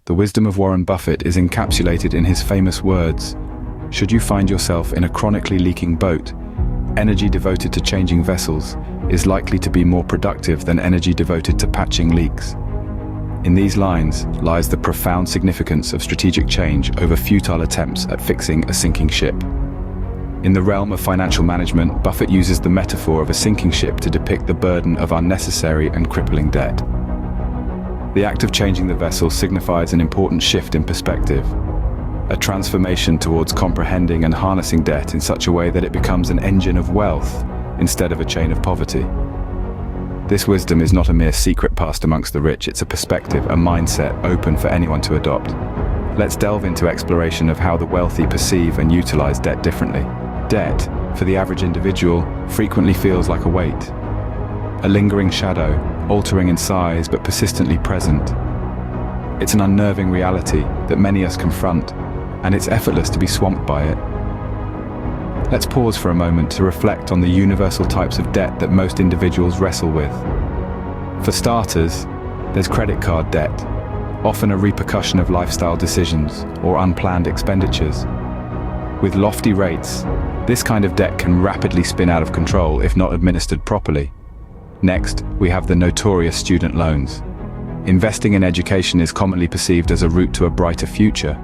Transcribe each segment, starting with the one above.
The wisdom of Warren Buffett is encapsulated in his famous words: "Should you find yourself in a chronically leaking boat, energy devoted to changing vessels is likely to be more productive than energy devoted to patching leaks." In these lines lies the profound significance of strategic change over futile attempts at fixing a sinking ship. In the realm of financial management, Buffett uses the metaphor of a sinking ship to depict the burden of unnecessary and crippling debt. The act of changing the vessel signifies an important shift in perspective, a transformation towards comprehending and harnessing debt in such a way that it becomes an engine of wealth instead of a chain of poverty. This wisdom is not a mere secret passed amongst the rich, it's a perspective, a mindset open for anyone to adopt. Let's delve into exploration of how the wealthy perceive and utilize debt differently. Debt, for the average individual, frequently feels like a weight, a lingering shadow, altering in size but persistently present. It's an unnerving reality that many of us confront, and it's effortless to be swamped by it. Let's pause for a moment to reflect on the universal types of debt that most individuals wrestle with. For starters, there's credit card debt, often a repercussion of lifestyle decisions or unplanned expenditures. With lofty rates, this kind of debt can rapidly spin out of control if not administered properly. Next, we have the notorious student loans. Investing in education is commonly perceived as a route to a brighter future.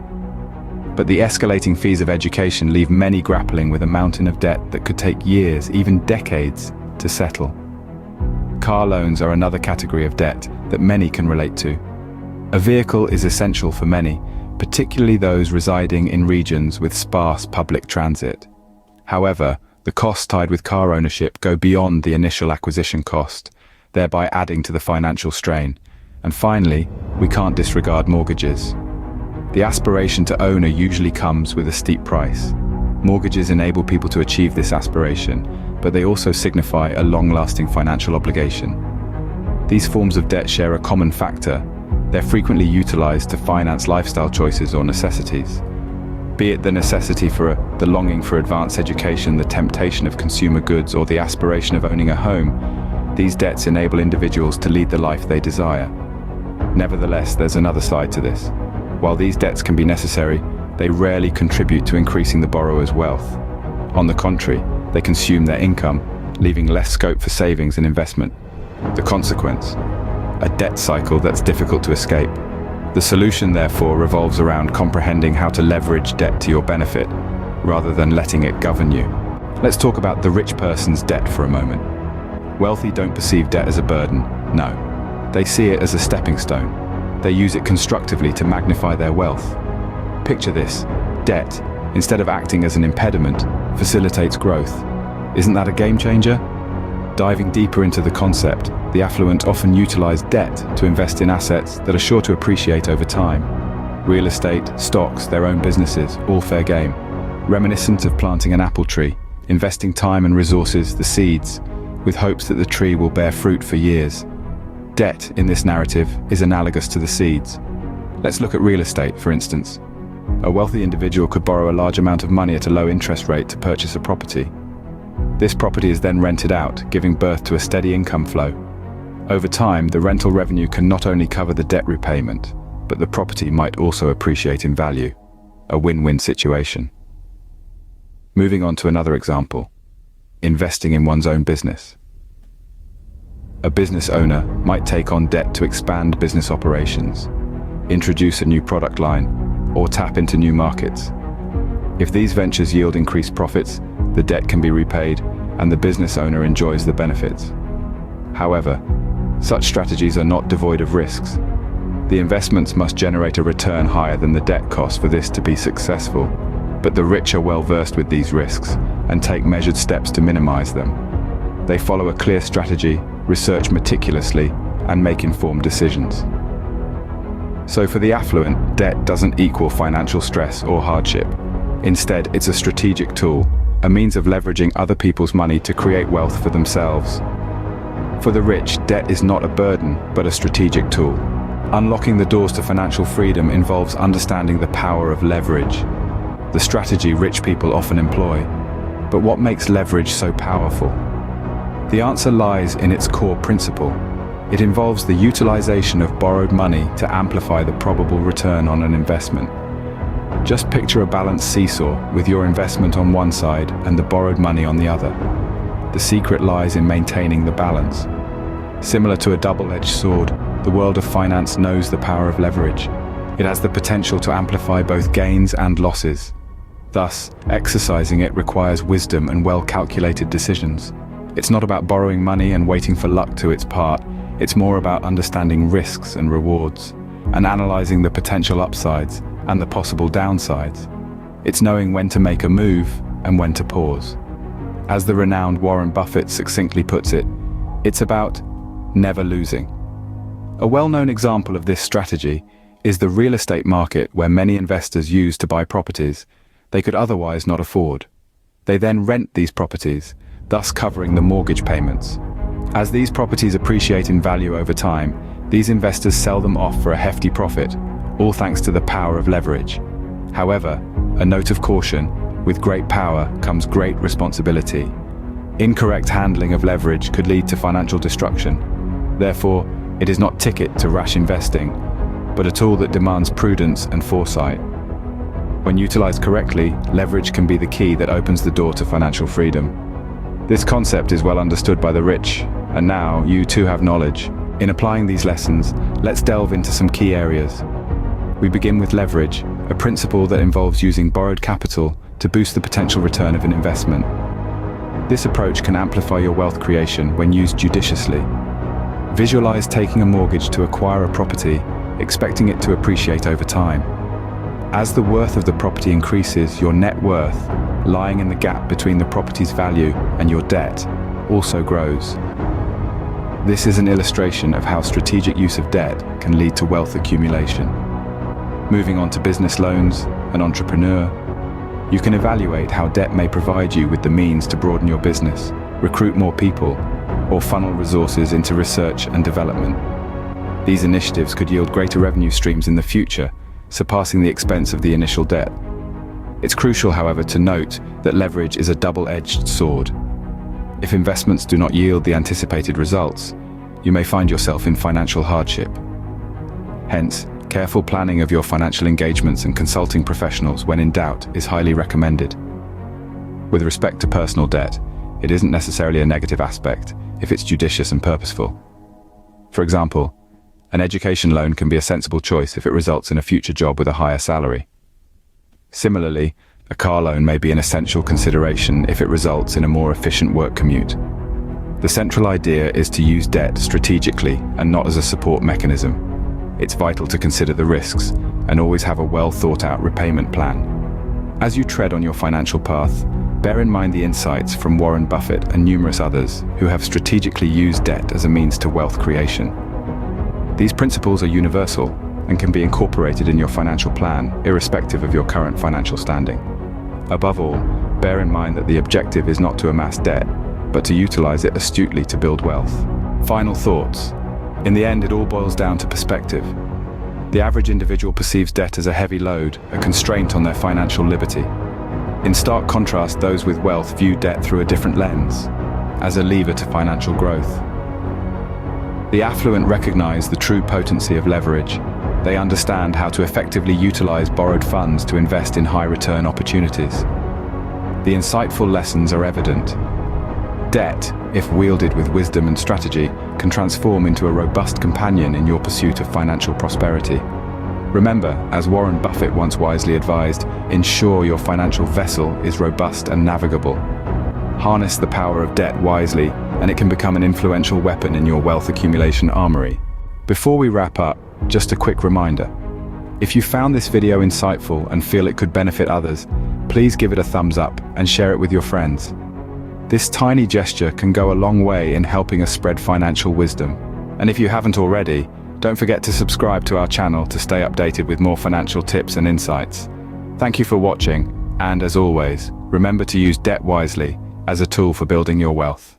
But the escalating fees of education leave many grappling with a mountain of debt that could take years, even decades, to settle. Car loans are another category of debt that many can relate to. A vehicle is essential for many, particularly those residing in regions with sparse public transit. However, the costs tied with car ownership go beyond the initial acquisition cost, thereby adding to the financial strain. And finally, we can't disregard mortgages. The aspiration to own usually comes with a steep price. Mortgages enable people to achieve this aspiration, but they also signify a long-lasting financial obligation. These forms of debt share a common factor. They're frequently utilized to finance lifestyle choices or necessities. Be it the necessity for the longing for advanced education, the temptation of consumer goods, or the aspiration of owning a home, these debts enable individuals to lead the life they desire. Nevertheless, there's another side to this. While these debts can be necessary, they rarely contribute to increasing the borrower's wealth. On the contrary, they consume their income, leaving less scope for savings and investment. The consequence: a debt cycle that's difficult to escape. The solution, therefore, revolves around comprehending how to leverage debt to your benefit, rather than letting it govern you. Let's talk about the rich person's debt for a moment. Wealthy don't perceive debt as a burden, no. They see it as a stepping stone. They use it constructively to magnify their wealth. Picture this: debt, instead of acting as an impediment, facilitates growth. Isn't that a game changer? Diving deeper into the concept, the affluent often utilize debt to invest in assets that are sure to appreciate over time. Real estate, stocks, their own businesses, all fair game. Reminiscent of planting an apple tree, investing time and resources, the seeds, with hopes that the tree will bear fruit for years. Debt, in this narrative, is analogous to the seeds. Let's look at real estate, for instance. A wealthy individual could borrow a large amount of money at a low interest rate to purchase a property. This property is then rented out, giving birth to a steady income flow. Over time, the rental revenue can not only cover the debt repayment, but the property might also appreciate in value. A win-win situation. Moving on to another example: investing in one's own business. A business owner might take on debt to expand business operations, introduce a new product line, or tap into new markets. If these ventures yield increased profits, the debt can be repaid and the business owner enjoys the benefits. However, such strategies are not devoid of risks. The investments must generate a return higher than the debt cost for this to be successful, but the rich are well versed with these risks and take measured steps to minimize them. They follow a clear strategy, research meticulously, and make informed decisions. So for the affluent, debt doesn't equal financial stress or hardship. Instead, it's a strategic tool, a means of leveraging other people's money to create wealth for themselves. For the rich, debt is not a burden, but a strategic tool. Unlocking the doors to financial freedom involves understanding the power of leverage, the strategy rich people often employ. But what makes leverage so powerful? The answer lies in its core principle. It involves the utilization of borrowed money to amplify the probable return on an investment. Just picture a balanced seesaw with your investment on one side and the borrowed money on the other. The secret lies in maintaining the balance. Similar to a double-edged sword, the world of finance knows the power of leverage. It has the potential to amplify both gains and losses. Thus, exercising it requires wisdom and well-calculated decisions. It's not about borrowing money and waiting for luck to its part. It's more about understanding risks and rewards, and analyzing the potential upsides and the possible downsides. It's knowing when to make a move and when to pause. As the renowned Warren Buffett succinctly puts it, it's about never losing. A well-known example of this strategy is the real estate market, where many investors use to buy properties they could otherwise not afford. They then rent these properties, thus covering the mortgage payments. As these properties appreciate in value over time, these investors sell them off for a hefty profit, all thanks to the power of leverage. However, a note of caution: with great power comes great responsibility. Incorrect handling of leverage could lead to financial destruction. Therefore, it is not ticket to rash investing, but a tool that demands prudence and foresight. When utilized correctly, leverage can be the key that opens the door to financial freedom. This concept is well understood by the rich, and now you too have knowledge. In applying these lessons, let's delve into some key areas. We begin with leverage, a principle that involves using borrowed capital to boost the potential return of an investment. This approach can amplify your wealth creation when used judiciously. Visualize taking a mortgage to acquire a property, expecting it to appreciate over time. As the worth of the property increases, your net worth, lying in the gap between the property's value and your debt, also grows. This is an illustration of how strategic use of debt can lead to wealth accumulation. Moving on to business loans, an entrepreneur, you can evaluate how debt may provide you with the means to broaden your business, recruit more people, or funnel resources into research and development. These initiatives could yield greater revenue streams in the future, surpassing the expense of the initial debt. It's crucial, however, to note that leverage is a double-edged sword. If investments do not yield the anticipated results, you may find yourself in financial hardship. Hence, careful planning of your financial engagements and consulting professionals when in doubt is highly recommended. With respect to personal debt, it isn't necessarily a negative aspect if it's judicious and purposeful. For example, an education loan can be a sensible choice if it results in a future job with a higher salary. Similarly, a car loan may be an essential consideration if it results in a more efficient work commute. The central idea is to use debt strategically and not as a support mechanism. It's vital to consider the risks and always have a well-thought-out repayment plan. As you tread on your financial path, bear in mind the insights from Warren Buffett and numerous others who have strategically used debt as a means to wealth creation. These principles are universal and can be incorporated in your financial plan, irrespective of your current financial standing. Above all, bear in mind that the objective is not to amass debt, but to utilize it astutely to build wealth. Final thoughts. In the end, it all boils down to perspective. The average individual perceives debt as a heavy load, a constraint on their financial liberty. In stark contrast, those with wealth view debt through a different lens, as a lever to financial growth. The affluent recognize the true potency of leverage. They understand how to effectively utilize borrowed funds to invest in high-return opportunities. The insightful lessons are evident. Debt, if wielded with wisdom and strategy, can transform into a robust companion in your pursuit of financial prosperity. Remember, as Warren Buffett once wisely advised, ensure your financial vessel is robust and navigable. Harness the power of debt wisely, and it can become an influential weapon in your wealth accumulation armory. Before we wrap up, just a quick reminder. If you found this video insightful and feel it could benefit others, please give it a thumbs up and share it with your friends. This tiny gesture can go a long way in helping us spread financial wisdom. And if you haven't already, don't forget to subscribe to our channel to stay updated with more financial tips and insights. Thank you for watching, and as always, remember to use debt wisely as a tool for building your wealth.